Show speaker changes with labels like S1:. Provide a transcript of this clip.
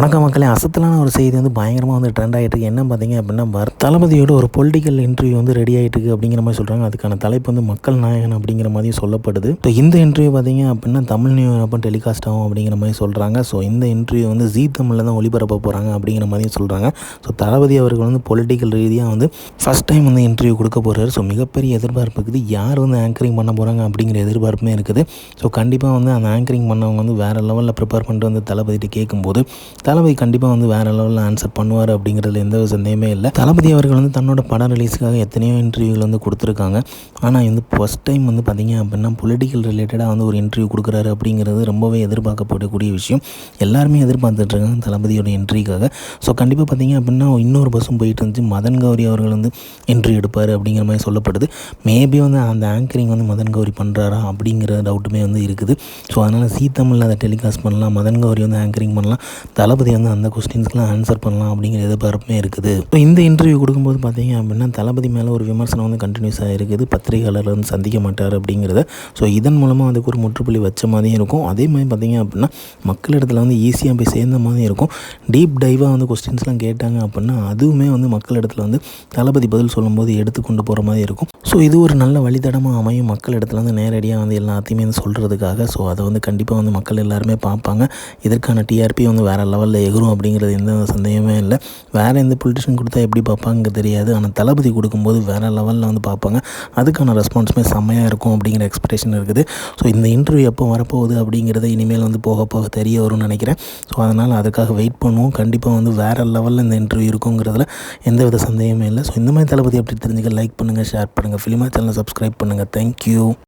S1: வணக்கம் மக்களே. அசத்தலான ஒரு செய்தி வந்து பயங்கரமாக வந்து ட்ரெண்ட் ஆகிட்டு இருக்கு. என்ன பார்த்தீங்க அப்படின்னா, தளபதியோட ஒரு பொலிட்டிக்கல் இன்டர்வியூ வந்து ரெடி ஆகிட்டு இருக்குது அப்படிங்கிற மாதிரி சொல்கிறாங்க. அதுக்கான தலைப்பு வந்து மக்கள் நாயகன் அப்படிங்கிற மாதிரி சொல்லப்படுது. ஸோ இந்த இன்டர்வியூ பார்த்தீங்க அப்படின்னா தமிழ் நியூ இயர் அப்போ டெலிகாஸ்ட் ஆகும் அப்படிங்கிற மாதிரி சொல்கிறாங்க. ஸோ இந்த இன்டர்வியூ வந்து ஜீ தமிழில் தான் ஒளிபரப்ப போகிறாங்க அப்படிங்கிற மாதிரியும் சொல்கிறாங்க. ஸோ தளபதி அவர்கள் வந்து பொலிட்டிக்கல் ரீதியாக வந்து ஃபஸ்ட் டைம் வந்து இன்டர்வியூ கொடுக்க போகிறாரு. ஸோ மிகப்பெரிய எதிர்பார்ப்பு இருக்குது. யார் வந்து ஆங்கரிங் பண்ண போகிறாங்க அப்படிங்கிற எதிர்பார்ப்புமே இருக்குது. ஸோ கண்டிப்பாக வந்து அந்த ஆங்கரிங் பண்ணவங்க வந்து வேறு லெவலில் ப்ரிப்பேர் பண்ணிட்டு வந்து தளபதிட்டு கேட்கும்போது தளபதி கண்டிப்பாக வந்து வேறு லெவலில் ஆன்சர் பண்ணுவார் அப்படிங்கிறதுல எந்த சந்தேகமே இல்லை. தளபதி அவர்கள் வந்து தன்னோட படம் ரிலீஸுக்காக எத்தனையோ இன்டர்வியூகள் வந்து கொடுத்துருக்காங்க. ஆனால் வந்து ஃபஸ்ட் டைம் வந்து பார்த்திங்க அப்படின்னா பொலிட்டிக்கல் ரிலேட்டடாக வந்து ஒரு இன்டர்வியூ கொடுக்குறாரு அப்படிங்கிறது ரொம்பவே எதிர்பார்க்கப்படக்கூடிய விஷயம். எல்லாருமே எதிர்பார்த்துட்ருக்காங்க தளபதியோட என்ட்ரிக்காக. ஸோ கண்டிப்பாக பார்த்திங்க அப்படின்னா இன்னொரு பஸ்ஸும் போயிட்டு இருந்துச்சு. மதன் கௌரி அவர்கள் வந்து இன்டர்வியூ எடுப்பார் அப்படிங்கிற மாதிரி சொல்லப்படுது. மேபி வந்து அந்த ஆங்கரிங் வந்து மதன் கௌரி பண்ணுறாரா அப்படிங்கிற டவுட்டுமே வந்து இருக்குது. ஸோ அதனால் ஜீ தமிழில் அதை டெலிகாஸ்ட் பண்ணலாம், மதன் கௌரி வந்து ஆங்கரிங் பண்ணலாம், தளபதி வந்து அந்த கொஸ்டின்ஸ்க்குலாம் ஆன்சர் பண்ணலாம் அப்படிங்கிற எதிர்பார்ப்புமே இருக்குது. ஸோ இந்த இன்டர்வியூ கொடுக்கும்போது பார்த்தீங்க அப்படின்னா தளபதி மேலே ஒரு விமர்சனம் வந்து கண்டினியூஸாக இருக்குது. பத்திரிகையாளர் வந்து சந்திக்க மாட்டார் அப்படிங்கிறத. ஸோ இதன் மூலமாக அதுக்கு ஒரு முற்றுப்புள்ளி வச்ச மாதிரியும் இருக்கும். அதே மாதிரி பார்த்திங்க அப்படின்னா மக்களிடத்தில் வந்து ஈஸியாக போய் சேர்ந்த மாதிரி இருக்கும். டீப் டைவாக வந்து கொஸ்டின்ஸ்லாம் கேட்டாங்க அப்படின்னா அதுவுமே வந்து மக்களிடத்தில் வந்து தளபதி பதில் சொல்லும்போது எடுத்து கொண்டு போகிற மாதிரி இருக்கும். ஸோ இது ஒரு நல்ல வழித்தடமாக அமையும் மக்களிடத்தில் வந்து நேரடியாக வந்து எல்லாத்தையுமே வந்து சொல்கிறதுக்காக. ஸோ அதை வந்து கண்டிப்பாக வந்து மக்கள் எல்லாருமே பார்ப்பாங்க. இதற்கான டிஆர்பி வந்து வேறு லெவலில் எகுரும் அப்படிங்கிறது எந்த சந்தேகமே இல்லை. வேறு எந்த பொலிட்டிஷன் கொடுத்தா எப்படி பார்ப்பாங்க தெரியாது. ஆனால் தளபதி கொடுக்கும்போது வேறு லெவலில் வந்து பார்ப்பாங்க. அதுக்கான ரெஸ்பான்ஸுமே செம்மையாக இருக்கும் அப்படிங்கிற எக்ஸ்பெக்டேஷன் இருக்குது. ஸோ இந்த இன்டர்வியூ எப்போ வரப்போகுது அப்படிங்கிறத இனிமேல் வந்து போக போக தெரிய வரும்னு நினைக்கிறேன். ஸோ அதனால் அதுக்காக வெயிட் பண்ணுவோம். கண்டிப்பாக வந்து வேறு லெவலில் இந்த இன்டர்வியூ இருக்குங்கிறதுல எந்தவித சந்தேகமே இல்லை. ஸோ இந்த மாதிரி தளபதி அப்படி தெரிஞ்சுக்க லைக் பண்ணுங்கள், ஷேர் பண்ணுங்கள், ஃபிலிமா சேனலை சப்ஸ்கிரைப் பண்ணுங்கள். தேங்க்யூ.